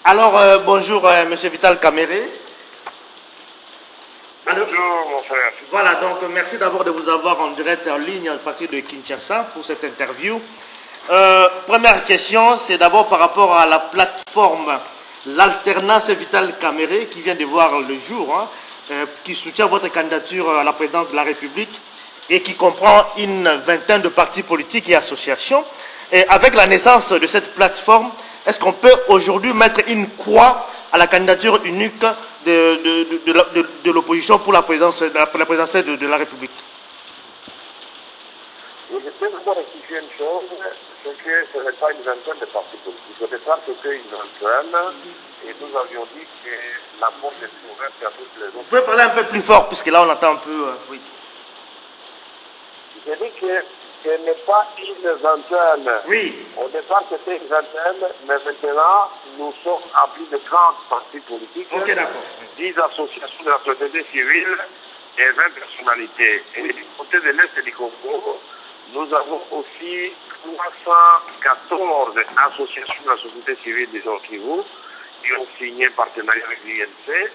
Alors, bonjour, Monsieur Vital Kamere. Bonjour, mon frère. Voilà, donc merci d'abord de vous avoir en direct en ligne à partir de Kinshasa pour cette interview. Première question, c'est d'abord par rapport à la plateforme l'alternance Vital Kamere qui vient de voir le jour, qui soutient votre candidature à la présidence de la République et qui comprend une vingtaine de partis politiques et associations. Et avec la naissance de cette plateforme, est-ce qu'on peut aujourd'hui mettre une croix à la candidature unique de l'opposition pour la présidentielle de la République? Je peux d'abord rectifier une chose, c'est que ce n'est pas une vingtaine de partis politiques. Au départ, c'était une vingtaine, et nous avions dit que la porte est ouverte à toutes les autres. Vous pouvez parler un peu plus fort, puisque là on entend un peu... oui. J'ai dit que ce n'est pas une vingtaine. Oui. Au départ, c'était une vingtaine, mais maintenant, nous sommes à plus de 30 partis politiques, Ok, d'accord. 10 associations de la société civile et 20 personnalités. Et du côté de l'Est du Congo, nous avons aussi 314 associations de la société civile des Nord Kivu qui ont signé un partenariat avec l'INC,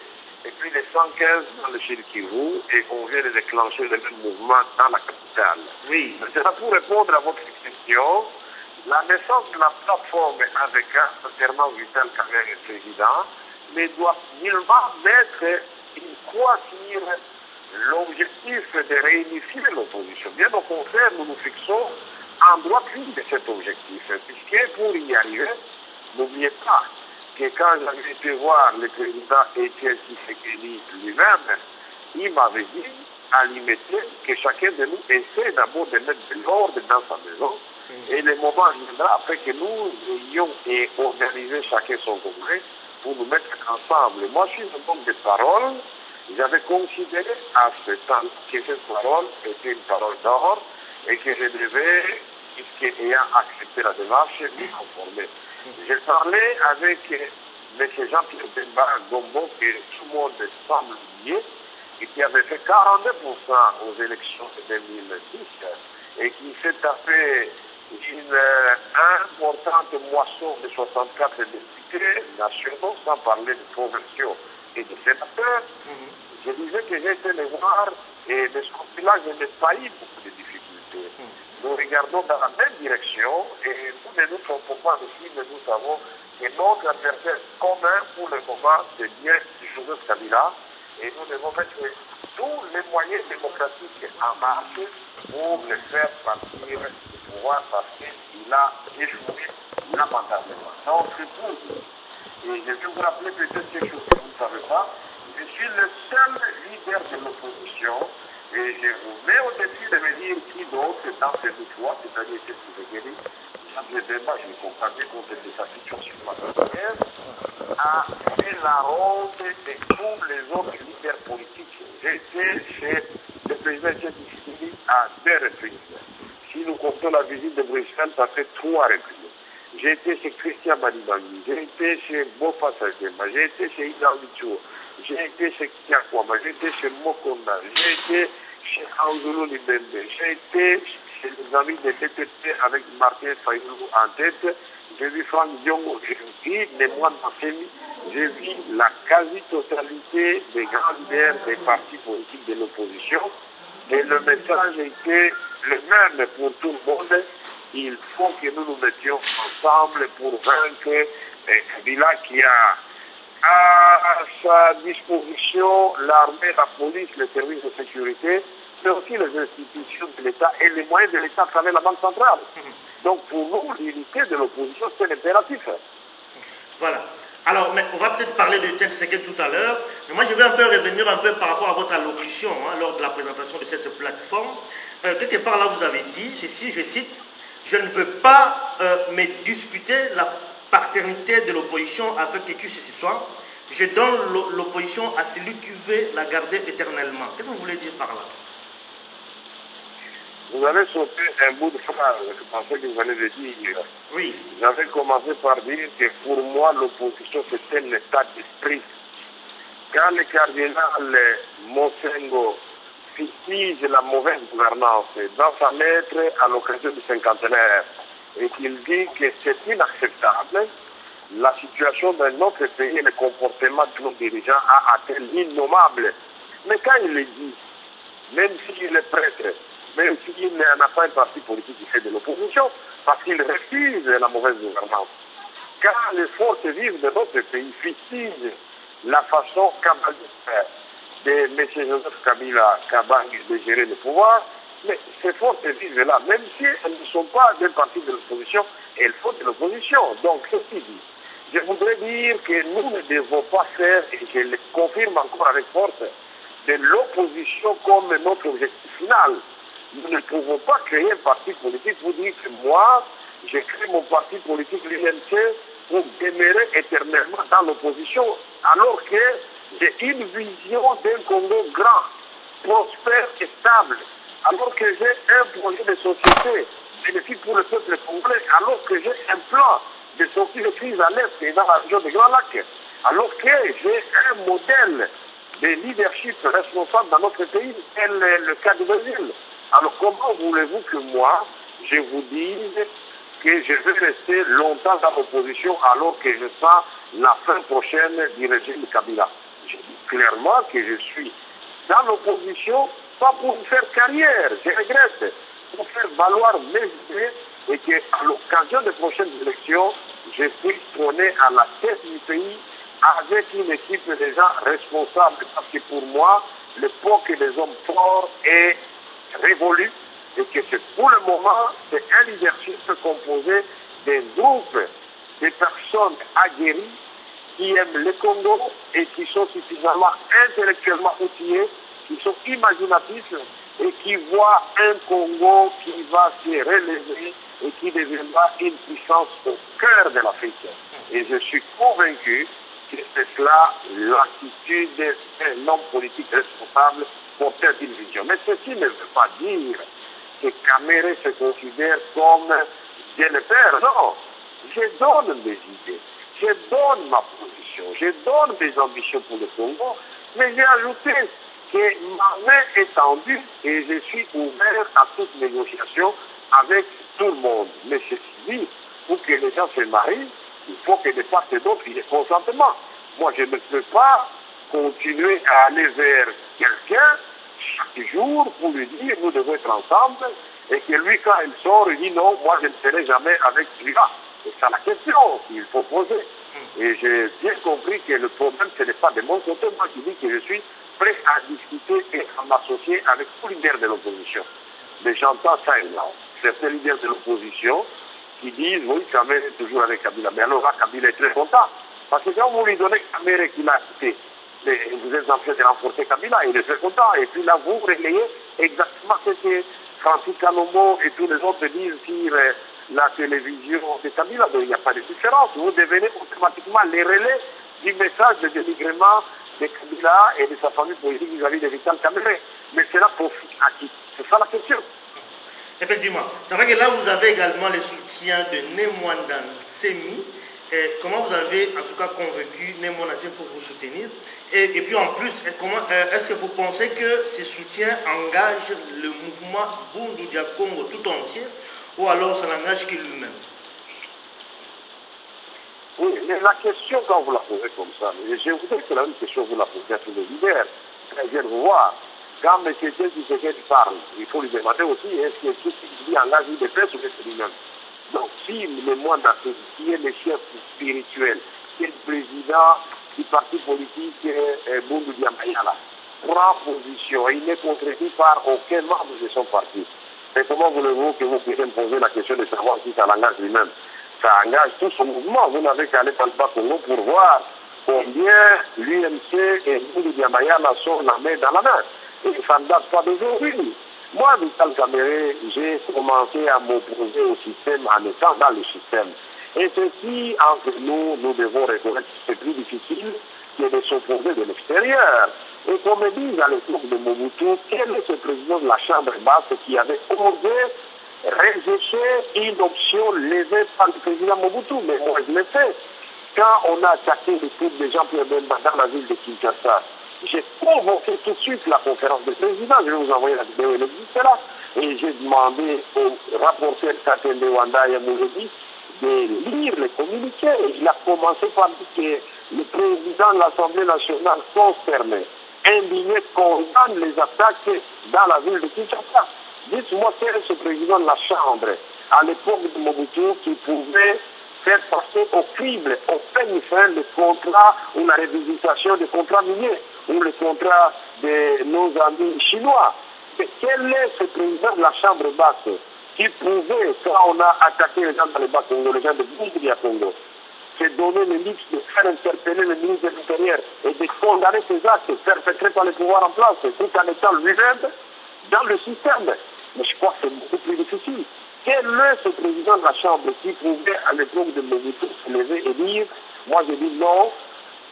et puis les 115 dans le Sud Kivu, et on vient de déclencher le même mouvement dans la capitale. Oui. Maintenant, pour répondre à votre question, la naissance de la plateforme avec alternance Vital Kamere président ne doit nullement mettre une croix sur l'objectif de réunifier l'opposition. Bien au contraire, nous nous fixons en droite ligne de cet objectif, puisque pour y arriver, n'oubliez pas que quand j'avais été voir le président Étienne Tshisekedi lui-même, il m'avait dit à l'imiter que chacun de nous essaie d'abord de mettre de l'ordre dans sa maison, et le moment viendra après que nous ayons et organisé chacun son congrès pour nous mettre ensemble. Moi, je suis un homme de parole. J'avais considéré à ce temps que cette parole était une parole d'or et que je devais, ayant accepté la démarche, m'y conformer. J'ai parlé avec M. Jean-Pierre Bemba Gombo, que tout le monde semble oublier, et qui avait fait 42% aux élections de 2010 et qui s'est tapé une importante moisson de 64 députés nationaux, sans parler de provinciaux et de sénateurs. Je disais que j'ai été les voir et de ce côté-là, je n'ai pas eu beaucoup de difficultés. Nous regardons dans la même direction et nous ne nous trompons pas aussi, mais nous savons que notre adversaire commun pour le moment, c'est bien Joseph Kabila, et nous devons mettre tous les moyens démocratiques en marche pour le faire partir du pouvoir parce qu'il a échoué lamentablement. Donc, c'est pour vous. Et je vais vous rappeler peut-être quelque chose que vous ne savez pas. Je suis le seul leader de l'opposition et je vous mets au défi de me dire qui d'autre dans ces deux choix, c'est-à-dire que vous avez dit, Jean-Pierre Bemba, je le comprends bien compte de sa situation particulière, a fait la ronde de tous les autres leaders politiques. J'ai été chez le président Tshisekedi à 2 reprises. Si nous comptons la visite de Bruxelles, ça fait 3 reprises. J'ai été chez Christian Manibangi, j'ai été chez Bofa Sakema, j'ai été chez Ida Lichou, j'ai été chez Kiakwama, j'ai été chez Mokonda, j'ai été chez Anzulu Libembe, j'ai été chez les amis de TTP avec Martin Fayoulou en tête, j'ai vu Franck Diongo, j'ai vu Némoine Massemi, j'ai vu la quasi-totalité des grands leaders des partis politiques de l'opposition, et le message était le même pour tout le monde. Il faut que nous nous mettions ensemble pour vaincre Kabila qui a à sa disposition l'armée, la police, les services de sécurité, mais aussi les institutions de l'État et les moyens de l'État à travers la Banque centrale. Donc pour nous, l'unité de l'opposition, c'est l'impératif. Voilà. Alors, mais on va peut-être parler de Tshisekedi tout à l'heure, mais moi je vais un peu revenir un peu par rapport à votre allocution lors de la présentation de cette plateforme. Quelque part là, vous avez dit, ceci, je cite, je ne veux pas me disputer la paternité de l'opposition avec qui que ce soit. Je donne l'opposition à celui qui veut la garder éternellement. Qu'est-ce que vous voulez dire par là? Vous avez sauté un bout de phrase, je pensais que vous venez de dire. Oui. J'avais commencé par dire que pour moi, l'opposition, c'est un état d'esprit. Quand le cardinal Monsengo fustige la mauvaise gouvernance dans sa lettre à l'occasion du cinquantenaire et qu'il dit que c'est inacceptable, la situation dans notre pays et le comportement de nos dirigeants a atteint l'innommable. Mais quand il le dit, même s'il est prêtre, même s'il n'a pas un parti politique qui fait de l'opposition, parce qu'il refuse la mauvaise gouvernance, quand les forces vives de notre pays fustigent la façon cabaliste de M. Joseph Kabila Kabang de gérer le pouvoir, mais ces forces vives-là, même si elles ne sont pas d'un parti de l'opposition, elles font de l'opposition. Donc, ceci dit, je voudrais dire que nous ne devons pas faire, et je le confirme encore avec force, de l'opposition comme notre objectif final. Nous ne pouvons pas créer un parti politique pour dire que moi, j'ai créé mon parti politique, l'UMC, pour demeurer éternellement dans l'opposition, alors que j'ai une vision d'un Congo grand, prospère et stable, alors que j'ai un projet de société bénéfique pour le peuple congolais, alors que j'ai un plan de sortie de crise à l'Est et dans la région des Grands Lacs, alors que j'ai un modèle de leadership responsable dans notre pays, tel le cas du Brésil. Alors comment voulez-vous que moi, je vous dise que je vais rester longtemps dans l'opposition alors que je sens la fin prochaine du régime Kabila? Je dis clairement que je suis dans l'opposition, pas pour faire carrière, je regrette, pour faire valoir mes idées et qu'à l'occasion des prochaines élections, je puisse trôner à la tête du pays avec une équipe de gens responsables. Parce que pour moi, l'époque des hommes forts est révolue et que pour le moment, c'est un leadership composé d'un groupe de personnes aguerries qui aiment le Congo et qui sont suffisamment intellectuellement outillés, qui sont imaginatifs et qui voient un Congo qui va se relever et qui deviendra une puissance au cœur de l'Afrique. Et je suis convaincu que c'est cela l'attitude d'un homme politique responsable porteur d'une vision. Mais ceci ne veut pas dire que Kamere se considère comme Dieu le Père. Non, je donne des idées, je donne ma position, je donne des ambitions pour le Congo, mais j'ai ajouté que ma main est tendue et je suis ouvert à toute négociation avec tout le monde. Mais ceci dit, pour que les gens se marient, il faut que de part et d'autre, il y ait consentement. Moi, je ne peux pas continuer à aller vers quelqu'un chaque jour pour lui dire nous devons être ensemble et que lui, quand il sort, il dit non, moi je ne serai jamais avec lui-là. C'est ça la question qu'il faut poser. Et j'ai bien compris que le problème, ce n'est pas de mon côté. Moi, je dis que je suis prêt à discuter et à m'associer avec tous les leaders de l'opposition. Mais j'entends ça et là. Certains leaders de l'opposition qui disent oui, Kamere est toujours avec Kabila. Mais alors là, Kabila est très content. Parce que quand vous lui donnez Kamere qu'il a quitté, vous êtes en train de renforcer Kabila, il est très content. Et puis là, vous relayez exactement ce que Francis Kalombo et tous les autres disent sur la télévision de Kabila. Donc il n'y a pas de différence. Vous devenez automatiquement les relais du message de dénigrement de Kabila et de sa famille politique vis-à-vis de Vital Kamere. Mais cela profite à qui? C'est ça la question. Effectivement. C'est vrai que là, vous avez également le soutien de Nemwandan Semi. Comment vous avez en tout cas convaincu Nemwandan Semi pour vous soutenir? Et puis en plus, est-ce que vous pensez que ce soutien engage le mouvement Bundu Dia Congo tout entier ou alors ça n'engage que lui-même? Oui, mais la question, quand vous la posez comme ça, je voudrais que la même question vous la posez à tous les leaders. Quand viennent vous voir, quand M. Tshisekedi parle, il faut lui demander aussi est-ce que tout ce qu'il dit engage une défense ou est-ce lui-même. Donc, si le monde qui est le chef spirituel, qui est le président du parti politique Bundu Dia Mayala, prend position et il n'est contredit par aucun membre de son parti. Et comment voulez-vous que vous puissiez me poser la question de savoir si ça l'engage lui-même? Ça engage tout son mouvement. Vous n'avez qu'à aller dans le Bas-Congo pour voir combien l'UMC et Bundu Dia Mayala sont la main dans la main. Et ça ne date pas d'aujourd'hui. Moi, Vital Kamere, j'ai commencé à m'opposer au système en étant dans le système. Et ceci, entre nous, nous devons reconnaître que c'est plus difficile que de s'opposer de l'extérieur. Et comme me disent à l'époque de Mobutu, quel est ce président de la Chambre basse qui avait osé rejeter une option levée par le président Mobutu? Mais moi, je l'ai fait. Quand on a attaqué le couple de Jean-Pierre Bemba dans la ville de Kinshasa, j'ai convoqué tout de suite la conférence des présidents. Je vais vous envoyer la vidéo, elle existe là. Et j'ai demandé au rapporteur Katende Wanda et Mouredi de lire les communiqués. Il a commencé par dire que le président de l'Assemblée nationale concerné, indigné, condamne les attaques dans la ville de Kinshasa. Dites-moi quel est ce président de la Chambre à l'époque de Mobutu qui pouvait faire passer au crible, au peigne fin le contrat ou la révisitation des contrats miniers ou le contrat de nos amis chinois. Et quel est ce président de la Chambre basse qui pouvait, quand on a attaqué les gens dans les bas Congo, les gens de Boumboudia Congo, se donner le luxe de faire interpeller le ministre de l'Intérieur et de condamner ces actes perpétrés par les pouvoirs en place, tout en étant lui-même dans le système. Mais je crois que c'est beaucoup plus difficile. Quel est ce président de la Chambre qui pouvait, à l'époque de Mobutu, se lever et dire, moi je dis non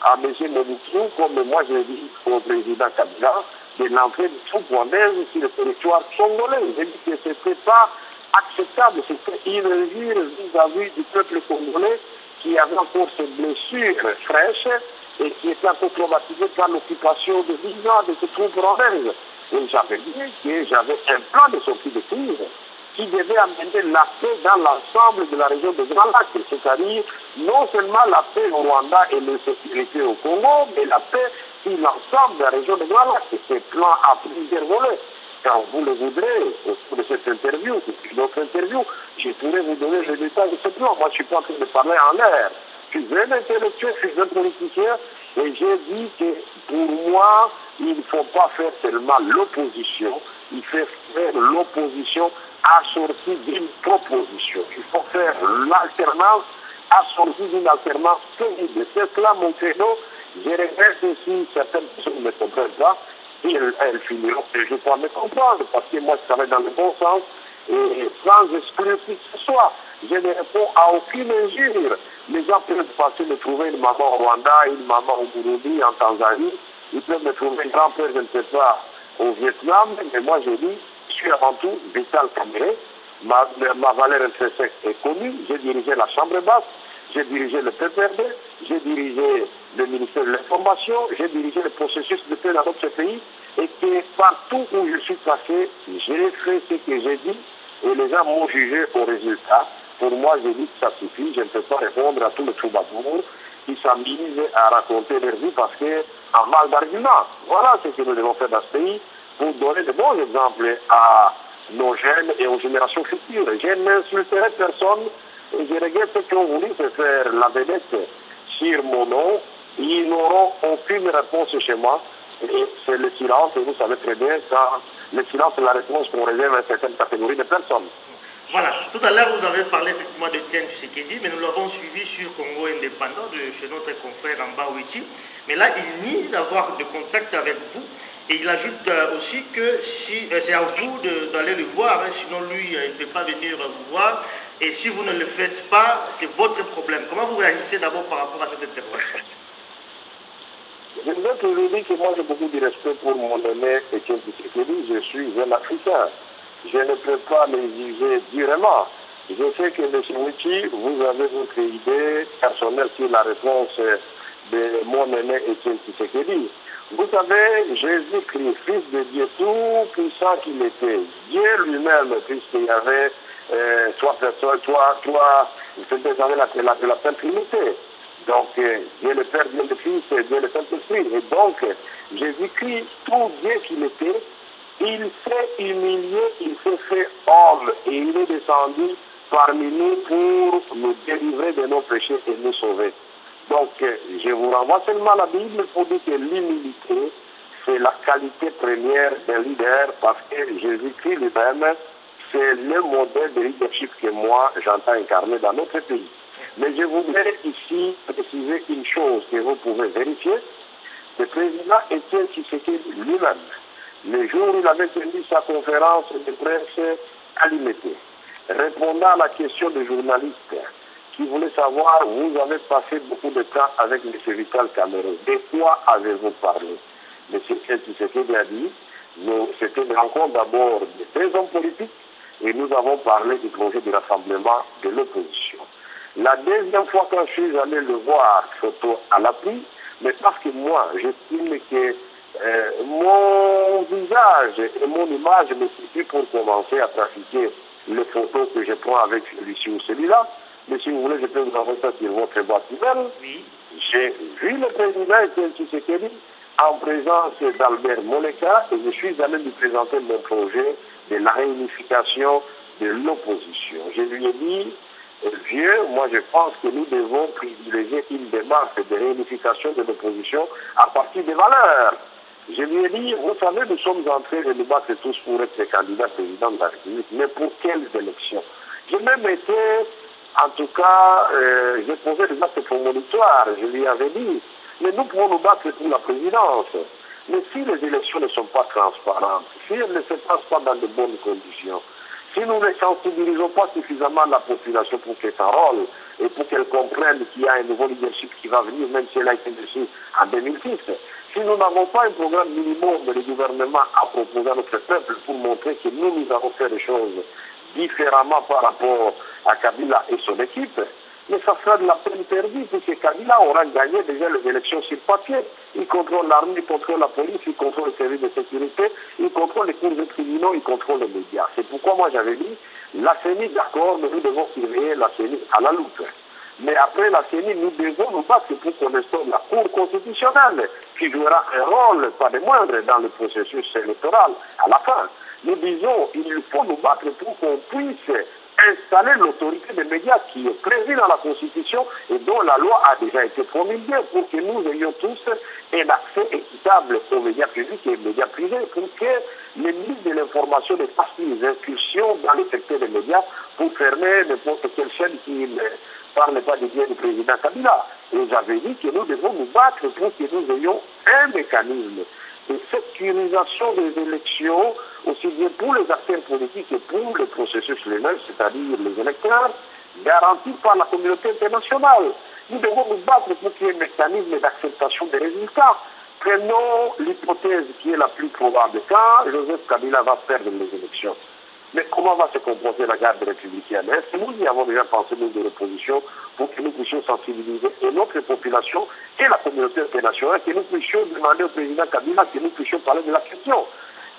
à M. Mobutu, comme moi je dis au président Kabila, de l'entrée de troupes rwandaises sur le territoire congolais. Je dis que ce n'était pas acceptable, c'était une mesure vis-à-vis du peuple congolais qui avait encore ses blessures fraîches et qui était encore traumatisé par l'occupation de 10 ans de ces troupes rwandaises. Et j'avais dit que j'avais un plan de sortie de crise qui devait amener la paix dans l'ensemble de la région de Grand Lac, c'est-à-dire non seulement la paix au Rwanda et la sécurité au Congo, mais la paix sur l'ensemble de la région de Grand Lac. Et ce plan a plusieurs volets. Quand vous le voudrez, au cours de cette interview, ou d'autres interviews, je pourrais vous donner les détails de ce plan. Moi, je ne suis pas en train de parler en l'air. Je suis un intellectuel, je suis un politicien, et j'ai dit que pour moi, il ne faut pas faire seulement l'opposition, il faut faire l'opposition assortie d'une proposition. Il faut faire l'alternance assortie d'une alternance crédible. C'est cela mon credo. Je regrette si certaines personnes ne me comprennent pas. Elles finiront et je peux me comprendre parce que moi je travaille dans le bon sens et sans exclure qui que ce soit. Je ne réponds à aucune injure. Les gens peuvent passer me trouver une maman au Rwanda, une maman au Burundi, en Tanzanie. Ils peuvent me trouver un grand-père, je ne sais pas, au Vietnam. Mais moi je dis, je suis avant tout Vital Kamere. Ma valeur intrinsèque est connue. J'ai dirigé la Chambre basse, j'ai dirigé le PPRD, j'ai dirigé le ministère de l'Information, j'ai dirigé le processus de paix dans notre pays et que partout où je suis passé, j'ai fait ce que j'ai dit et les gens m'ont jugé au résultat. Pour moi, j'ai dit que ça suffit, je ne peux pas répondre à tous les troubadours qui s'amusent à raconter leur vie parce qu'en mal d'arguments. Voilà ce que nous devons faire dans ce pays pour donner de bons exemples à nos jeunes et aux générations futures. Je n'insulterai personne et je regrette ceux qui ont voulu se faire la vedette sur mon nom. Ils n'auront aucune réponse chez moi. Et c'est le silence, et vous savez très bien, quand le silence est la réponse qu'on réserve à une certaine catégorie de personnes. Voilà, tout à l'heure vous avez parlé effectivement de Tiens Tshisekedi, mais nous l'avons suivi sur Congo Indépendant, chez notre confrère Mbaouiti. Mais là, il nie d'avoir de contact avec vous. Et il ajoute aussi que si, c'est à vous d'aller le voir, hein, sinon lui, il ne peut pas venir vous voir. Et si vous ne le faites pas, c'est votre problème. Comment vous réagissez d'abord par rapport à cette intervention? Je vous ai toujours dit que moi j'ai beaucoup de respect pour mon aîné Etienne Tshisekedi. Je suis un Africain. Je ne peux pas l'exiger durement. Je sais que M. Wiki, vous avez votre idée personnelle sur la réponse de mon aîné Etienne Tshisekedi. Vous savez, Jésus-Christ, Fils de Dieu tout puissant qu'il était, Dieu lui-même, puisqu'il y avait trois personnes, c'était la Sainte Trinité. Donc, Dieu le Père, Dieu le Fils, Dieu le Saint-Esprit. Et donc, Jésus-Christ, tout Dieu qu'il était, il s'est humilié, il s'est fait homme et il est descendu parmi nous pour nous délivrer de nos péchés et nous sauver. Donc, je vous renvoie seulement à la Bible pour dire que l'humilité, c'est la qualité première d'un leader parce que Jésus-Christ lui-même, c'est le modèle de leadership que moi, j'entends incarner dans notre pays. Mais je voudrais ici préciser une chose que vous pouvez vérifier. Le président Etienne Tshisekedi lui-même, le jour où il avait tenu sa conférence de presse à l'Imité, répondant à la question des journalistes qui voulaient savoir, vous avez passé beaucoup de temps avec M. Vital Kamere, de quoi avez-vous parlé? M. Tshisekedi a dit, c'était une rencontre d'abord de deux hommes politiques et nous avons parlé du projet de rassemblement de l'opposition. La deuxième fois quand je suis allé le voir, photo à l'appui, mais parce que moi, j'estime que mon visage et mon image me suffit pour commencer à trafiquer les photos que je prends avec celui-ci ou celui-là. Mais si vous voulez, je peux vous envoyer ça sur votre boîte email. Oui. J'ai vu le président Etienne Tshisekedi en présence d'Albert Moleka et je suis allé lui présenter mon projet de la réunification de l'opposition. Je lui ai dit, vieux, moi je pense que nous devons privilégier une démarche de réunification de l'opposition à partir des valeurs. Je lui ai dit, vous savez, nous sommes en train de nous battre tous pour être candidats président de la République, mais pour quelles élections? J'ai même été, en tout cas, j'ai posé des actes prémonitoires, je lui avais dit, mais nous pouvons nous battre pour la présidence. Mais si les élections ne sont pas transparentes, si elles ne se passent pas dans de bonnes conditions, si nous ne sensibilisons pas suffisamment la population pour qu'elle s'enrôle et pour qu'elle comprenne qu'il y a un nouveau leadership qui va venir, même si elle a été déçue en 2006, si nous n'avons pas un programme minimum de gouvernement à proposer à notre peuple pour montrer que nous avons fait des choses différemment par rapport à Kabila et son équipe, mais ça sera de la peine perdue puisque Kabila aura gagné déjà les élections sur papier. Il contrôle l'armée, il contrôle la police, il contrôle les services de sécurité, il contrôle les cours de tribunaux, il contrôle les médias. C'est pourquoi moi j'avais dit, la CENI, d'accord, mais nous devons surveiller la CENI à la loupe. Mais après la CENI, nous devons nous battre pour qu'on instaure la Cour constitutionnelle qui jouera un rôle, pas de moindre, dans le processus électoral à la fin. Nous disons, il faut nous battre pour qu'on puisse installer l'autorité des médias qui est prévue dans la Constitution et dont la loi a déjà été promulguée pour que nous ayons tous un accès équitable aux médias publics et aux médias privés, pour que les ministres de l'information ne fassent des incursions dans le secteur des médias pour fermer n'importe quelle chaîne qui ne parle pas du bien du président Kabila. Et j'avais dit que nous devons nous battre pour que nous ayons un mécanisme de sécurisation des élections, aussi bien pour les acteurs politiques que pour le processus lui-même, c'est-à-dire les électeurs, garantis par la communauté internationale. Nous devons nous battre pour qu'il y ait un mécanisme d'acceptation des résultats. Prenons l'hypothèse qui est la plus probable. Quand Joseph Kabila va perdre les élections, mais comment va se composer la garde républicaine? Est-ce que nous y avons déjà pensé, nous, de l'opposition, pour que nous puissions sensibiliser et notre population et la communauté internationale, que nous puissions demander au président Kabila, que nous puissions parler de la question?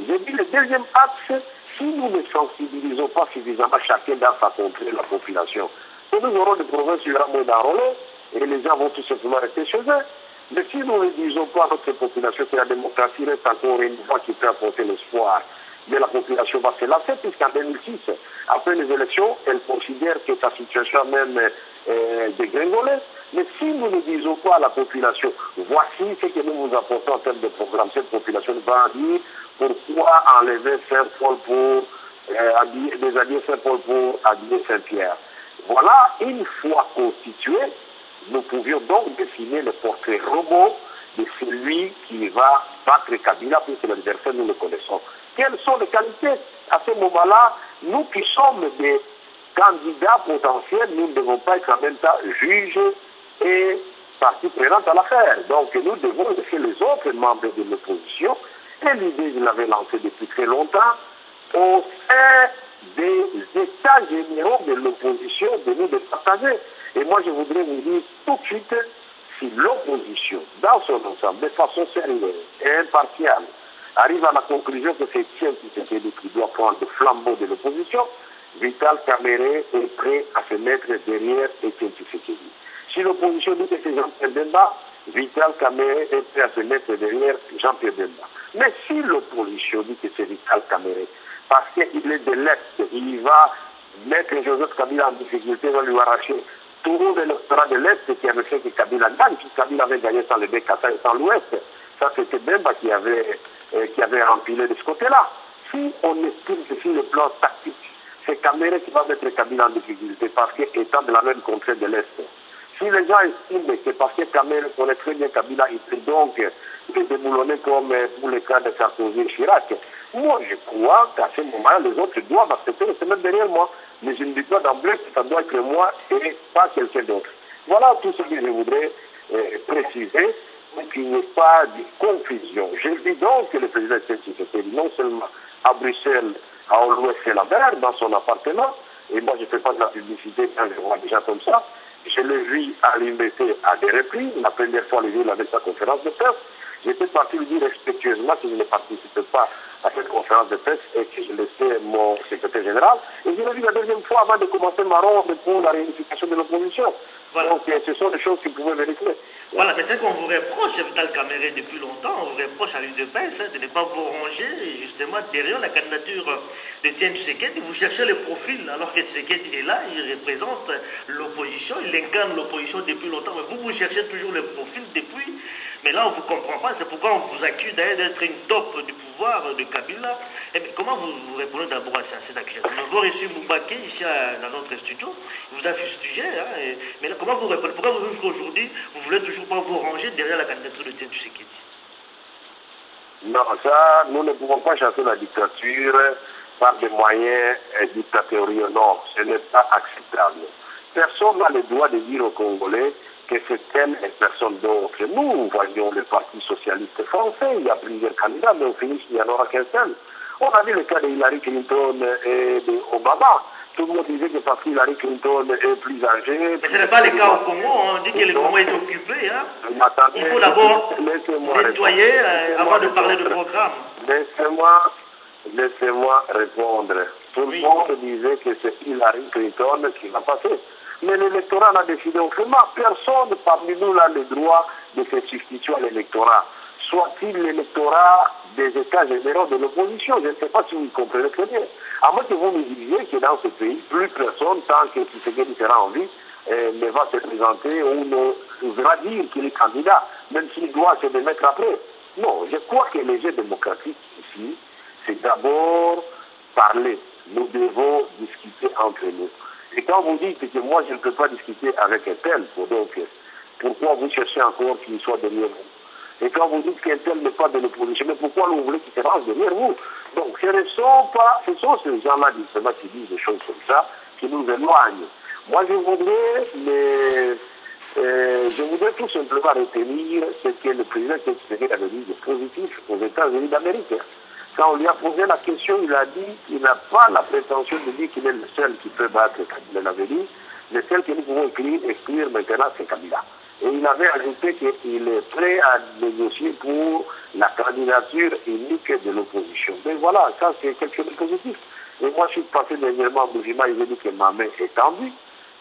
J'ai dit le deuxième axe, si nous ne sensibilisons pas suffisamment chacun dans sa contrée, la population, et nous aurons des provinces qui aura moins d'enrôlés, et les gens vont tout simplement rester chez eux. Mais si nous ne disons pas à notre population que la démocratie reste encore une voie qui peut apporter l'espoir, mais la population va se lasser, puisqu'en 2006, après les élections, elle considère que sa situation a même dégringolé. Mais si nous ne disons pas à la population, voici ce que nous vous apportons en termes de programme, cette population va dire pourquoi enlever Saint-Paul pour déshabiller Saint-Paul pour habiller Saint-Pierre. Voilà, une fois constitué, nous pouvions donc dessiner le portrait robot de celui qui va battre Kabila, puisque l'adversaire, nous le connaissons. Quelles sont les qualités? À ce moment-là, nous qui sommes des candidats potentiels, nous ne devons pas être en même temps juges et partie prenante à l'affaire. Donc nous devons laisser les autres membres de l'opposition, et l'idée, je l'avais lancée depuis très longtemps, au sein des états généraux de l'opposition, de nous de partager. Et moi, je voudrais vous dire tout de suite, si l'opposition, dans son ensemble, de façon sérieuse et impartiale, arrive à la conclusion que c'est Etienne Tshisekedi qui doit prendre le flambeau de l'opposition, Vital Kamerhe est prêt à se mettre derrière Etienne Tshisekedi. Si l'opposition dit que c'est Jean-Pierre Bemba, Vital Kamerhe est prêt à se mettre derrière Jean-Pierre Bemba. Mais si l'opposition dit que c'est Vital Kamerhe, parce qu'il est de l'Est, il va mettre Joseph Kabila en difficulté, va lui arracher tout l'électorat de l'Est qui avait fait que Kabila gagne, puis Kabila avait gagné sans le Bekassa et sans l'Ouest. Ça, c'était Bemba qui avait empilé de ce côté-là. Si on estime que sur le plan tactique, c'est Kamerhe qui va mettre Kabila en difficulté parce qu'étant de la même contrée de l'Est. Si les gens estiment que parce que Kamerhe connaît très bien Kabila, il peut donc le déboulonner comme pour le cas de Sarkozy et Chirac, moi je crois qu'à ce moment-là, les autres doivent accepter de se mettre derrière moi. Mais je ne dis pas d'emblée que ça doit être moi et pas quelqu'un d'autre. Voilà tout ce que je voudrais préciser pour qu'il n'y ait pas de confusion. Je dis donc que le président Tshisekedi, non seulement à Bruxelles, à l'Ouest et la mer, dans son appartement, et moi je ne fais pas de la publicité quand je vois des gens comme ça, je l'ai vu à l'UMBT à des reprises, la première fois, il avait sa conférence de presse, J'étais parti lui dire respectueusement que je ne participais pas à cette conférence de presse et que je laissais mon secrétaire général. Et je l'ai vu la deuxième fois avant de commencer ma ronde pour la réunification de l'opposition. Voilà. Donc ce sont des choses qui pouvaient vérifier. Voilà, mais c'est qu'on vous reproche, Vital Kamere, depuis longtemps, on vous reproche à l'UDPS de ne pas vous ranger justement derrière la candidature de Tiens Tshisekedi. Vous cherchez le profil, alors que Tshisekedi est là, il représente l'opposition, il incarne l'opposition depuis longtemps, mais vous cherchez toujours le profil depuis. Mais là, on ne vous comprend pas, c'est pourquoi on vous accuse d'ailleurs d'être une top du pouvoir de Kabila. Et mais comment vous répondez d'abord à cette accusation? Nous avons reçu Moubaké ici dans notre studio, il vous a fustigé, hein, mais là, comment vous répondez? Pourquoi vous, jusqu'aujourd'hui, vous voulez toujours pas vous ranger derrière la candidature de Tiens Tshisekedi? Non, ça, nous ne pouvons pas chasser la dictature par des moyens dictatoriaux. Non, ce n'est pas acceptable. Personne n'a le droit de dire aux Congolais que c'est telle et personne d'autre. Nous voyons le Parti socialiste français, il y a plusieurs candidats, mais au finish, il n'y en aura qu'un seul. On a vu le cas de Hillary Clinton et d'Obama. Tout le monde disait que parce qu'Hillary Clinton est plus âgée... Mais ce n'est pas le cas au Congo, on dit que le Congo est occupé. Hein. Il faut d'abord nettoyer avant de parler de programme. Laissez-moi répondre. Tout le monde disait que c'est Hillary Clinton qui va passer. Mais l'électorat a décidé autrement. Personne parmi nous n'a le droit de se substituer à l'électorat. Soit-il l'électorat des États généraux de l'opposition. Je ne sais pas si vous comprenez très bien. À moins que vous me disiez que dans ce pays, plus personne, tant que Tshisekedi sera en vie, ne va se présenter ou ne va dire qu'il est candidat, même s'il doit se démettre après. Non, je crois que les jeux démocratiques ici, c'est d'abord parler. Nous devons discuter entre nous. Et quand vous dites que moi je ne peux pas discuter avec un tel, donc pourquoi vous cherchez encore qu'il soit derrière vous? Et quand vous dites qu'un tel n'est pas de l'opposition, mais pourquoi vous voulez qu'il se range derrière vous? Donc ce sont ces gens-là justement qui disent des choses comme ça, qui nous éloignent. Moi je voudrais tout simplement retenir ce que le président Tshisekedi avait dit de positif aux États-Unis d'Amérique. Quand on lui a posé la question, il a dit qu'il n'a pas la prétention de dire qu'il est le seul qui peut battre Kabila. Il avait dit, le seul que nous pouvons exclure maintenant, c'est Kabila. Et il avait ajouté qu'il est prêt à négocier pour la candidature unique de l'opposition. Mais voilà, ça c'est quelque chose de positif. Et moi je suis passé dernièrement à Boujima, il a dit que ma main est tendue.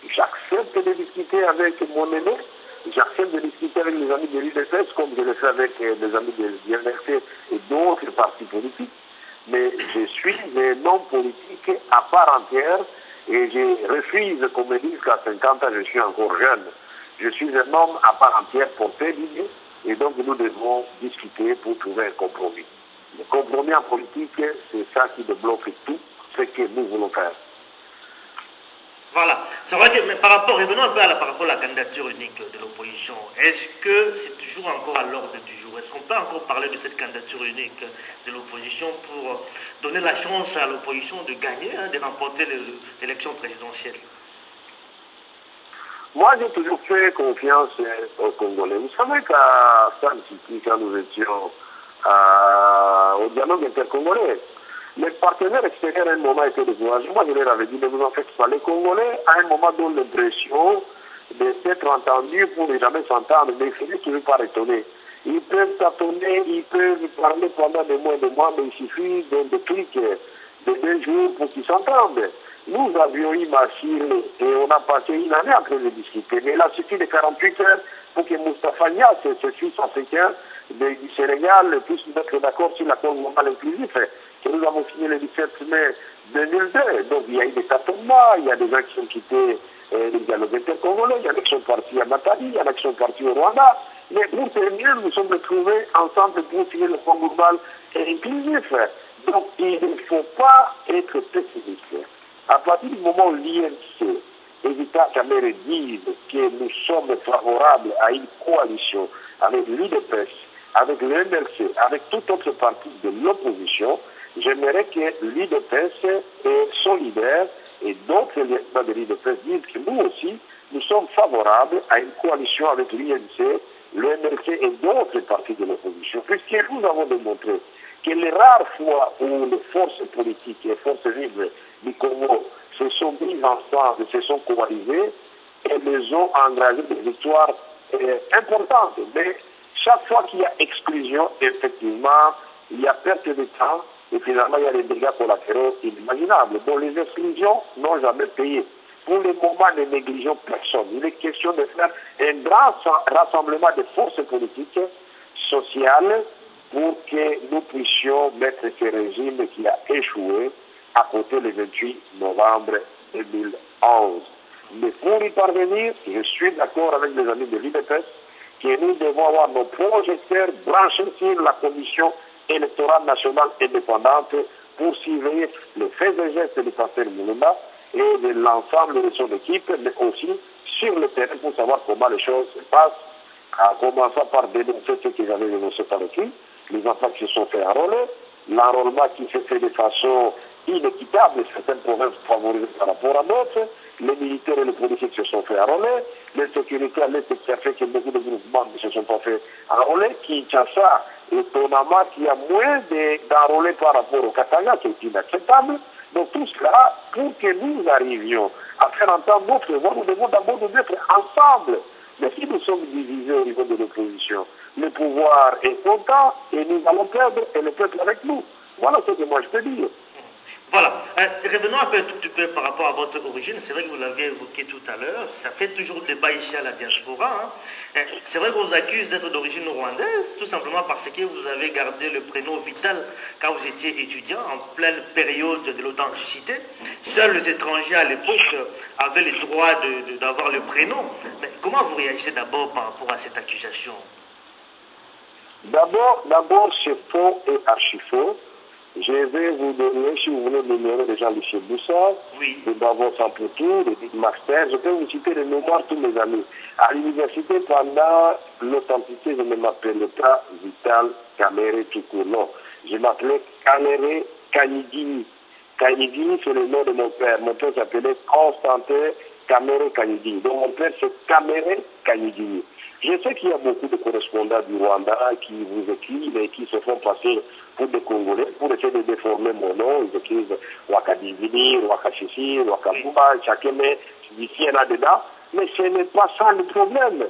J'accepte de discuter avec mon aîné. J'accepte de discuter avec les amis de l'UDPS, comme je le fais avec les amis de l'INRC et d'autres partis politiques. Mais je suis un homme politique à part entière et je refuse qu'on me dise qu'à 50 ans, je suis encore jeune. Je suis un homme à part entière porté d'idées et donc nous devons discuter pour trouver un compromis. Le compromis en politique, c'est ça qui débloque tout ce que nous voulons faire. Voilà. C'est vrai que, mais par rapport, revenons un peu par rapport à la candidature unique de l'opposition. Est-ce que c'est toujours encore à l'ordre du jour? Est-ce qu'on peut encore parler de cette candidature unique de l'opposition pour donner la chance à l'opposition de gagner, hein, de remporter l'élection présidentielle? Moi, j'ai toujours fait confiance aux Congolais. Vous savez qu'à San City, quand nous étions au dialogue intercongolais, les partenaires extérieurs à un moment étaient découragés. Moi, je leur avais dit, ne vous en faites pas. Les Congolais, à un moment, donnent l'impression d'être entendus pour ne jamais s'entendre, mais ils finissent toujours par étonner. Ils peuvent tâtonner, ils peuvent parler pendant des mois, mais il suffit d'un truc de 2 jours pour qu'ils s'entendent. Nous avions eu Massir et on a passé une année en train de discuter. Mais il a suffi de 48 heures pour que Moustapha Niasse, ce Suisse africain du Sénégal, puisse nous mettre d'accord sur l'accord global inclusif que nous avons signé le 17 mai 2002. Donc il y a eu des tâtonnements, il y a des gens qui ont quitté les dialogues intercongolais, il y en a qui sont partis à Matadi, il y en a qui sont partis au Rwanda. Mais pour terminer, nous nous sommes retrouvés ensemble pour signer le plan global inclusif. Donc il ne faut pas être pessimiste. À partir du moment où l'INC et Vital Kamere disent que nous sommes favorables à une coalition avec l'UDPS, avec le MLC, avec toute autre partie de l'opposition, j'aimerais que l'UDPS et son leader et d'autres lieutenants de l'UDPS disent que nous aussi, nous sommes favorables à une coalition avec l'INC, le MLC et d'autres parties de l'opposition, puisque nous avons démontré que les rares fois où les forces politiques et les forces libres du Congo se sont mises ensemble, se sont coalisées, elles ont engagé des victoires importantes. Mais Chaque fois qu'il y a exclusion, effectivement, il y a perte de temps et finalement il y a des dégâts collatéraux inimaginables. Bon, les exclusions n'ont jamais payé. Pour le moment, ne négligeons personne. Il est question de faire un grand rassemblement de forces politiques, sociales, pour que nous puissions mettre ce régime qui a échoué à côté le 28 novembre 2011. Mais pour y parvenir, je suis d'accord avec les amis de l'UDPS que nous devons avoir nos projecteurs branchés sur la commission électorale nationale indépendante pour surveiller les faits et gestes du pasteur Mulumba et de l'ensemble de son équipe, mais aussi sur le terrain pour savoir comment les choses se passent, en commençant par dénoncer ce qu'ils avaient dénoncé par écrit, les enfants qui se sont fait enrôler, l'enrôlement qui se fait de façon inéquitable, certaines provinces favorisées par rapport à d'autres, les militaires et les policiers qui se sont fait enrôler, les sécuritaires, les qui a fait que beaucoup de groupements ne se sont pas fait enrôler, Kinshasa, étonnamment, qu'il y a moins d'enrôlés par rapport au Katanga, qui est inacceptable. Donc tout cela, pour que nous arrivions à faire entendre notre voix, nous devons d'abord nous mettre ensemble. Mais si nous sommes divisés au niveau de l'opposition, le pouvoir est content et nous allons perdre et le peuple avec nous. Voilà ce que moi je peux dire. Voilà. Revenons un peu, tout petit peu par rapport à votre origine. C'est vrai que vous l'aviez évoqué tout à l'heure. Ça fait toujours débat ici à la diaspora. Hein. C'est vrai qu'on vous accuse d'être d'origine rwandaise, tout simplement parce que vous avez gardé le prénom Vital quand vous étiez étudiant, en pleine période de l'authenticité. Seuls les étrangers à l'époque avaient le droit d'avoir le prénom. Mais comment vous réagissez d'abord par rapport à cette accusation? D'abord, c'est faux et archi-faux. Je vais vous donner, si vous voulez, le numéro de Jean-Luc Boussard, oui, de Bavon Samputu, de Dick Master. Je peux vous citer les mémoires de tous mes amis. À l'université, pendant l'authenticité, je ne m'appelais pas Vital Kamere Tukur. Non, je m'appelais Kamere Kanidini. Kanidini, c'est le nom de mon père. Mon père s'appelait Constantin Kamere Kanidini. Donc mon père, c'est Kamere Kanidini. Je sais qu'il y a beaucoup de correspondants du Rwanda qui vous écrivent et qui se font passer pour des Congolais, pour essayer de déformer mon nom. Ils écrivent Wakadivini, Wakashishi, Wakabuba, Chakeme, d'ici et là-dedans. Mais ce n'est pas ça le problème.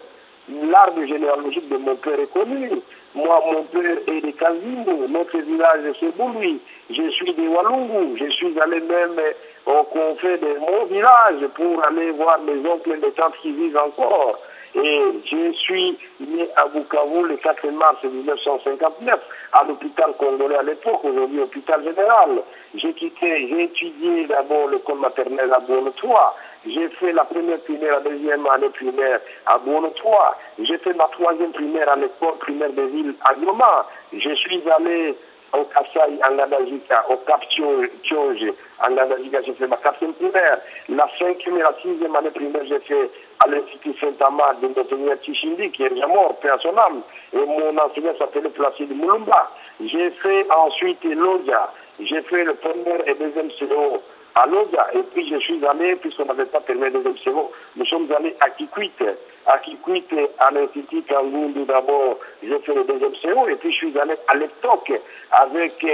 L'arbre généalogique de mon père est connu. Moi, mon père est de Kazimbo, notre village c'est Boului. Je suis de Walungu. Je suis allé même au confé de mon village pour aller voir mes oncles et mes tantes qui vivent encore. Et je suis né à Bukavu le 4 mars 1959, à l'hôpital congolais à l'époque, aujourd'hui hôpital général. J'ai étudié d'abord l'école maternelle à Bono 3. J'ai fait la première primaire, la deuxième année primaire à Bono 3. J'ai fait ma troisième primaire à l'école primaire des villes à Goma. Je suis allé au Kassai, en Gadajika, au Cap Tchonge, en Gadajika, j'ai fait ma quatrième primaire. La cinquième et la sixième année primaire, j'ai fait à l'Institut Saint-Amand de l'ingénieur Tchishindi, qui est déjà mort, paix à son âme. Et mon enseignant s'appelait Placide Mulumba. J'ai fait ensuite l'Odia. J'ai fait le premier et deuxième CO à l'Odia. Et puis je suis allé, puisqu'on n'avait pas terminé le deuxième CO, nous sommes allés à Kikwit. À Kikwit, à l'Institut Kangundu d'abord, j'ai fait le deuxième CO. Et puis je suis allé à l'EPTOC avec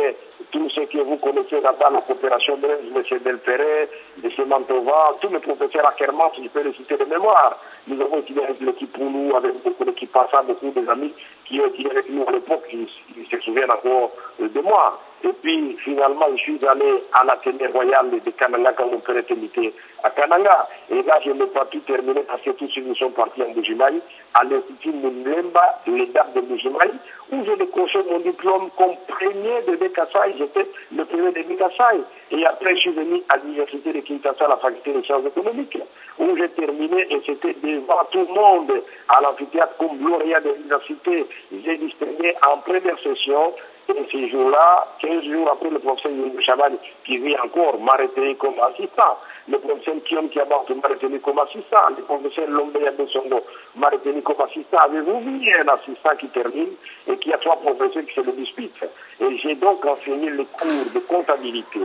tout ce que vous connaissez là-bas, la coopération de M. Delperret, M. Mantova, tous mes professeurs à Kermans, je peux les citer de mémoire. Nous avons étudié avec l'équipe Poulou, avec beaucoup d'équipes passants, beaucoup des amis qui ont étudié avec nous à l'époque, qui se souviennent encore de moi. Et puis, finalement, je suis allé à l'Athénée royal de Kananga quand mon père était muté à Kananga. Et là, je n'ai pas pu terminer parce que tous ceux qui sont partis en Bujimaï, à l'Institut Moulemba, les dates de Bujimaï, où je décroché mon diplôme comme premier de Bekassai. J'étais le premier de Bekassai. Et après, je suis venu à l'université de Kinshasa, la faculté des sciences économiques, où j'ai terminé et c'était devant tout le monde à l'amphithéâtre comme lauréat de l'université. J'ai distingué en première session. Et ce jour-là, 15 jours après, le professeur Youngo Chabani, qui vit encore, m'a retenu comme assistant. Le professeur Kion Kiabantou m'a retenu comme assistant. Le professeur Lombeya Bessongo m'a retenu comme assistant. Avez-vous vu un assistant qui termine et qui a 3 professeurs qui se le disputent? Et j'ai donc enseigné les cours de comptabilité,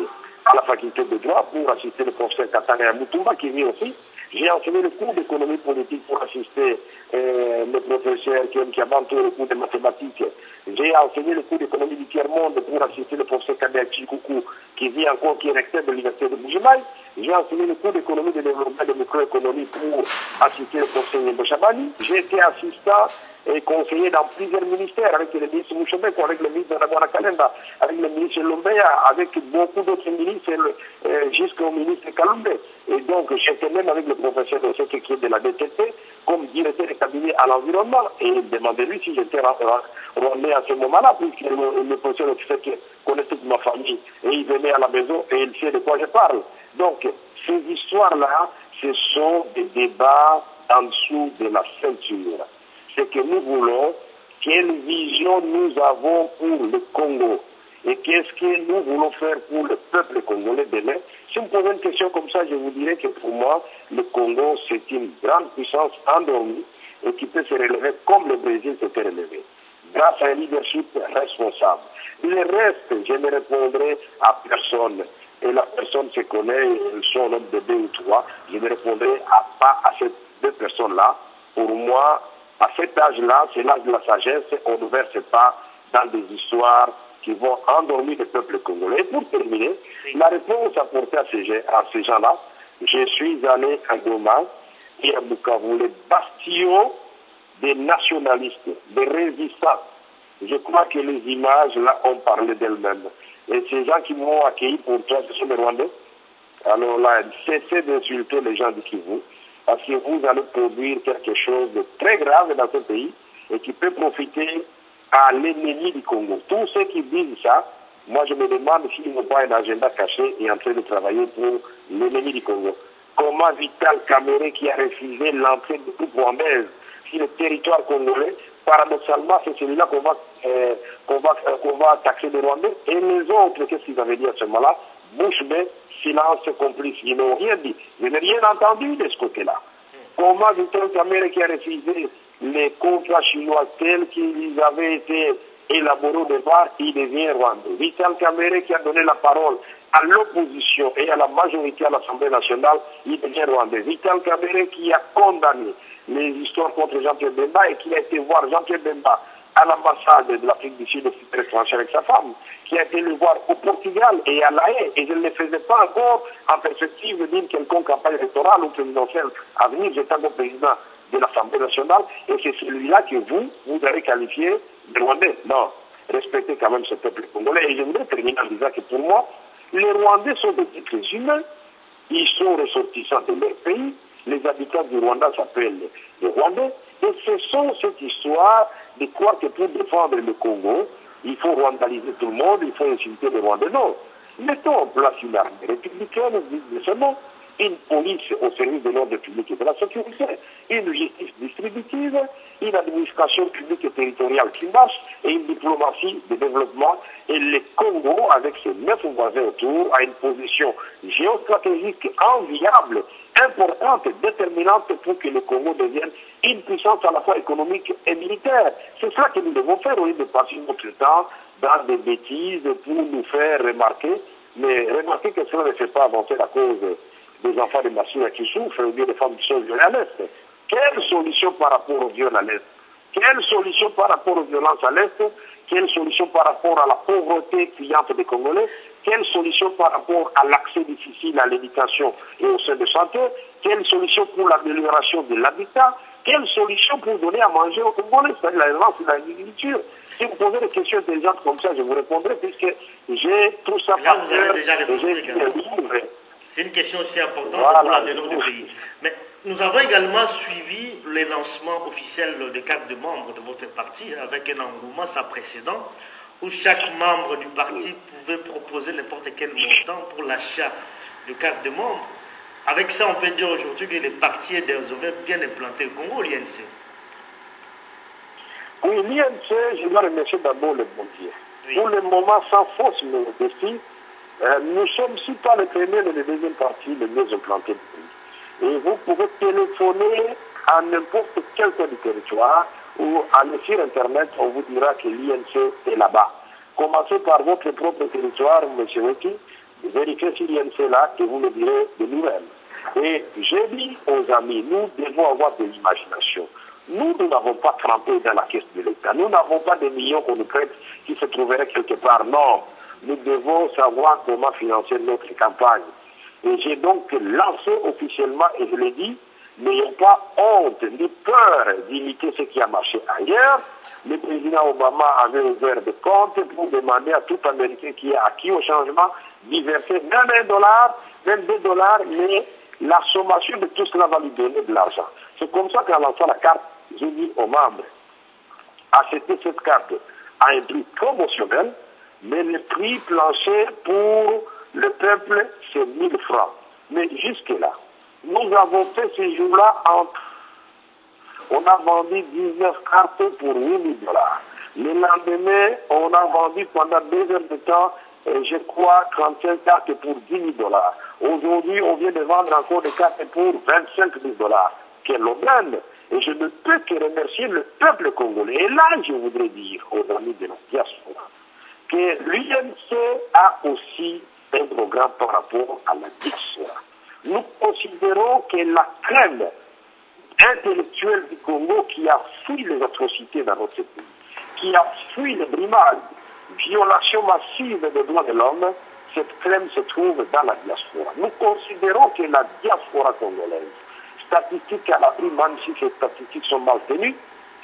à la faculté de droit pour assister le professeur Katanga Moutoumba qui vient aussi. J'ai enseigné le cours d'économie politique pour assister le professeur qui a monté le cours de mathématiques. J'ai enseigné le cours d'économie du tiers-monde pour assister le professeur Kabea Chikoukou qui vit encore, qui est recteur de l'université de Bougimaï. J'ai enseigné le cours d'économie de développement de microéconomie pour assister le professeur Yembo Chabani. J'ai été assistant et conseiller dans plusieurs ministères avec le ministre Mouchobeko, avec le ministre de Ramona Kalenda, avec le ministre Lombeya, avec beaucoup d'autres ministres jusqu'au ministre Kalumbe. Et donc j'étais même avec le professeur de secrétaire de la DTT comme directeur de cabinet à l'environnement et demandez-lui si j'étais rwandais à ce moment-là, puisque le professeur connaît toute ma famille et il venait à la maison et il sait de quoi je parle. Donc ces histoires-là, ce sont des débats en dessous de la ceinture. Ce que nous voulons, quelle vision nous avons pour le Congo et qu'est-ce que nous voulons faire pour le peuple congolais demain. Si vous me posez une question comme ça, je vous dirais que pour moi, le Congo, c'est une grande puissance endormie et qui peut se relever comme le Brésil s'était relevé, grâce à un leadership responsable. Le reste, je ne répondrai à personne. Et la personne se connaît, son nombre de 2 ou 3. Je ne répondrai pas à ces 2 personnes-là. Pour moi, à cet âge-là, c'est l'âge de la sagesse, on ne verse pas dans des histoires qui vont endormir le peuple congolais. Et pour terminer, la réponse apportée à ces gens-là, je suis allé à Goma et à Bukavu, les bastions des nationalistes, des résistants. Je crois que les images là ont parlé d'elles-mêmes. Et ces gens qui m'ont accueilli pour toi, ce sont des Rwandais. Alors là, cessez d'insulter les gens du Kivu, parce que vous allez produire quelque chose de très grave dans ce pays et qui peut profiter à l'ennemi du Congo. Tous ceux qui disent ça, moi je me demande s'ils n'ont pas un agenda caché et en train de travailler pour l'ennemi du Congo. Comment Vital Kamerhe, qui a refusé l'entrée de troupes rwandaises sur le territoire congolais, paradoxalement c'est celui-là qu'on va taxer de Rwandais. Et les autres, qu'est-ce qu'ils avaient dit à ce moment-là? Bouche bée, silence complice. Ils n'ont rien dit. Je n'ai rien entendu de ce côté-là. Comment Vital Kamerhe, qui a refusé les contrats chinois tels qu'ils avaient été élaborés au départ, il devient rwandais. Vital Kamerhe, qui a donné la parole à l'opposition et à la majorité à l'Assemblée nationale, il devient rwandais. Vital Kamerhe, qui a condamné les histoires contre Jean-Pierre Bemba et qui a été voir Jean-Pierre Bemba à l'ambassade de l'Afrique du Sud étranger avec sa femme, qui a été le voir au Portugal et à La Haye, et je ne le faisais pas encore en perspective d'une quelconque campagne électorale ou présidentielle à venir. J'étais encore président de l'Assemblée nationale, et c'est celui-là que vous avez qualifié de Rwandais. Non, respectez quand même ce peuple congolais. Et je voudrais terminer en disant que pour moi, les Rwandais sont des êtres humains, ils sont ressortissants de leur pays, les habitants du Rwanda s'appellent les Rwandais, et ce sont cette histoire de croire que pour défendre le Congo, il faut rwandaliser tout le monde, il faut insulter les Rwandais. Non, mettons en place une armée républicaine, de ce nom, une police au service de l'ordre public et de la sécurité, une justice distributive, une administration publique et territoriale qui marche, et une diplomatie de développement. Et le Congo, avec ses 9 voisins autour, a une position géostratégique enviable, importante, déterminante pour que le Congo devienne une puissance à la fois économique et militaire. C'est ça que nous devons faire au lieu de passer notre temps dans des bêtises pour nous faire remarquer. Mais remarquez que cela ne fait pas avancer la cause des enfants de Massouya qui souffrent ou bien des femmes qui sont violées à l'Est. Quelle solution par rapport aux viols à l'Est? Quelle solution par rapport aux violences à l'Est? Quelle solution par rapport à la pauvreté cliente des Congolais? Quelle solution par rapport à l'accès difficile à l'éducation et aux soins de santé? Quelle solution pour l'amélioration de l'habitat? Quelle solution pour donner à manger aux Congolais? C'est-à-dire la relance de l'agriculture. Si vous posez des questions intelligentes comme ça, je vous répondrai puisque j'ai tout ça là, vous avez déjà répondu également. C'est une question aussi importante pour l'avenir du pays. Mais nous avons également suivi les lancements officiels des cartes de membres de votre parti avec un engouement sans précédent où chaque membre du parti pouvait proposer n'importe quel montant pour l'achat de cartes de membres. Avec ça, on peut dire aujourd'hui que le parti est désormais bien implanté au Congo, l'INC. Oui, l'INC, je dois remercier d'abord le bon Dieu. Oui. Pour le moment, sans fausse modestie, nous ne sommes si pas le premier mais le deuxième parti le mieux implanté du pays. Et vous pouvez téléphoner à n'importe quel coin du territoire ou aller sur Internet, on vous dira que l'INC est là-bas. Commencez par votre propre territoire, M. Weki, vérifiez si l'INC là et vous me direz de nouvelles. Et j'ai dit aux amis, nous devons avoir de l'imagination. Nous n'avons pas trempé dans la caisse de l'État. Nous n'avons pas des millions qu'on nous prête qui se trouveraient quelque part. Non, nous devons savoir comment financer notre campagne. Et j'ai donc lancé officiellement, et je l'ai dit, n'ayons pas honte ni peur d'imiter ce qui a marché ailleurs. Le président Obama avait ouvert des comptes pour demander à tout Américain qui est acquis au changement d'y verser même $1, même $2, mais la sommation de tout cela va lui donner de l'argent. C'est comme ça qu'en lançant la carte, j'ai dit aux membres, achetez cette carte à un prix promotionnel, mais le prix plancher pour le peuple, c'est 1000 francs. Mais jusque-là, nous avons fait ces jours-là on a vendu 19 cartes pour $8 000. Le lendemain, on a vendu pendant 2 heures de temps, je crois, 35 cartes pour $10 000. Aujourd'hui, on vient de vendre encore des cartes pour $25 000. Quelle aubaine! Et je ne peux que remercier le peuple congolais. Et là, je voudrais dire aux amis de la diaspora que l'UNC a aussi un programme par rapport à la diaspora. Nous considérons que la crème intellectuelle du Congo qui a fui les atrocités dans notre pays, qui a fui les brimades, violations massives des droits de l'homme, cette crème se trouve dans la diaspora. Nous considérons que la diaspora congolaise, statistique à la prime, même si ces statistiques sont mal tenues,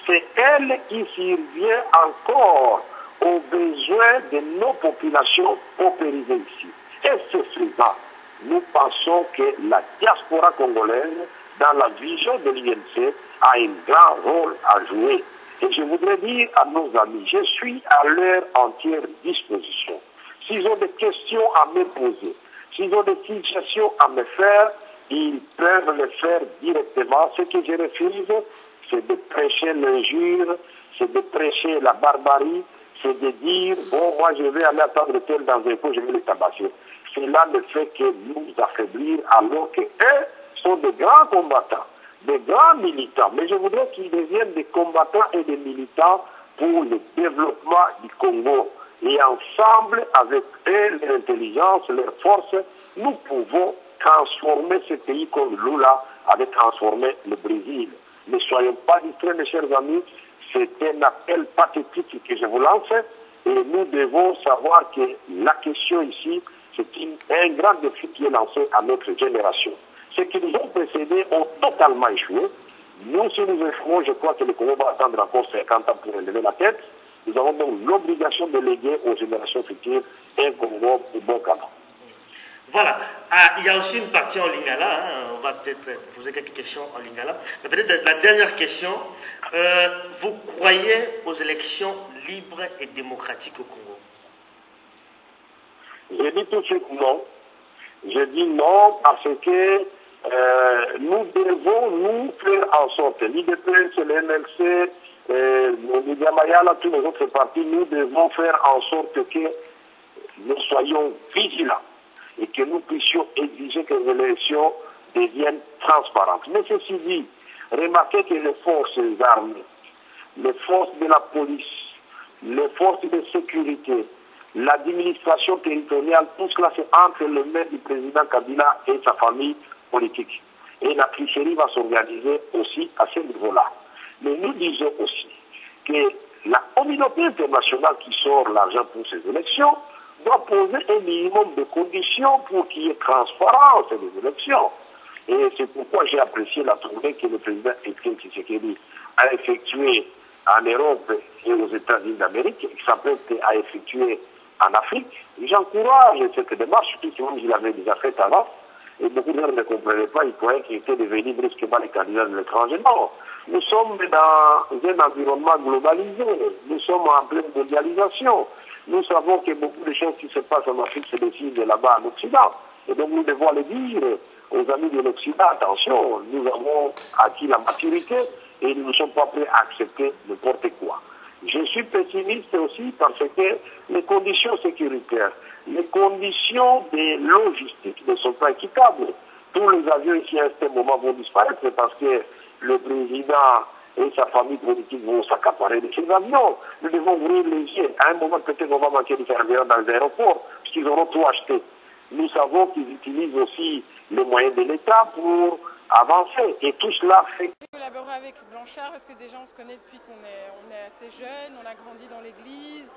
c'est elle qui survient encore aux besoins de nos populations paupérisées ici. Et ce faisant, nous pensons que la diaspora congolaise, dans la vision de l'INC, a un grand rôle à jouer. Et je voudrais dire à nos amis, je suis à leur entière disposition. S'ils ont des questions à me poser, s'ils ont des suggestions à me faire, ils peuvent le faire directement. Ce que je refuse, c'est de prêcher l'injure, c'est de prêcher la barbarie, c'est de dire, bon, moi je vais aller attendre tel dans un coup, je vais les tabasser. Cela ne fait que nous affaiblir alors qu'eux sont de grands combattants, des grands militants. Mais je voudrais qu'ils deviennent des combattants et des militants pour le développement du Congo. Et ensemble, avec eux, leur intelligence, leur force, nous pouvons transformer ce pays comme Lula avait transformé le Brésil. Ne soyons pas distraits, mes chers amis. C'est un appel pathétique que je vous lance. Et nous devons savoir que la question ici, c'est un grand défi qui est lancé à notre génération. Ceux qui nous ont précédés ont totalement échoué. Nous, si nous échouons, je crois que le Congo va attendre encore 50 ans pour relever la tête. Nous avons donc l'obligation de léguer aux générations futures un Congo de bon cadre. Voilà. Il y a aussi une partie en lingala. On va peut-être poser quelques questions en lingala. Mais peut-être la dernière question. Vous croyez aux élections libres et démocratiques au Congo? Je dis tout de suite non. Je dis non parce que nous devons nous faire en sorte, l'IDPS, le MLC, le Nigamaya, tous les autres partis, nous devons faire en sorte que nous soyons vigilants et que nous puissions exiger que les élections deviennent transparentes. Mais ceci dit, remarquez que les forces armées, les forces de la police, les forces de sécurité, l'administration territoriale, tout cela c'est entre le maire du président Kabila et sa famille politique. Et la tricherie va s'organiser aussi à ce niveau-là. Mais nous disons aussi que la communauté internationale qui sort l'argent pour ces élections doit poser un minimum de conditions pour qu'il y ait transparence des élections. Et c'est pourquoi j'ai apprécié la tournée que le président Etienne Tshisekedi a effectuée en Europe et aux États-Unis d'Amérique, qui s'apprête à effectuer en Afrique. J'encourage cette démarche, puisque je l'avais déjà faite avant, et beaucoup de gens ne comprenaient pas, ils croyaient qu'il était devenu brusquement les candidats de l'étranger. Non, nous sommes dans un environnement globalisé, nous sommes en pleine mondialisation. Nous savons que beaucoup de choses qui se passent en Afrique se décident là-bas en Occident. Et donc nous devons le dire aux amis de l'Occident, attention, nous avons acquis la maturité et nous ne sommes pas prêts à accepter n'importe quoi. Je suis pessimiste aussi parce que les conditions sécuritaires, les conditions de logistique ne sont pas équitables. Tous les avions ici à ce moment vont disparaître parce que le président et sa famille politique vont s'accaparer de ces avions. Nous devons ouvrir les yeux. À un moment, peut-être qu'on va manquer de carburant dans les aéroports, parce qu'ils auront tout acheté. nous savons qu'ils utilisent aussi les moyens de l'État pour avancer. Et tout cela fait... Collaborer avec Blanchard parce que déjà on se connaît depuis qu'on est assez jeune, on a grandi dans l'église.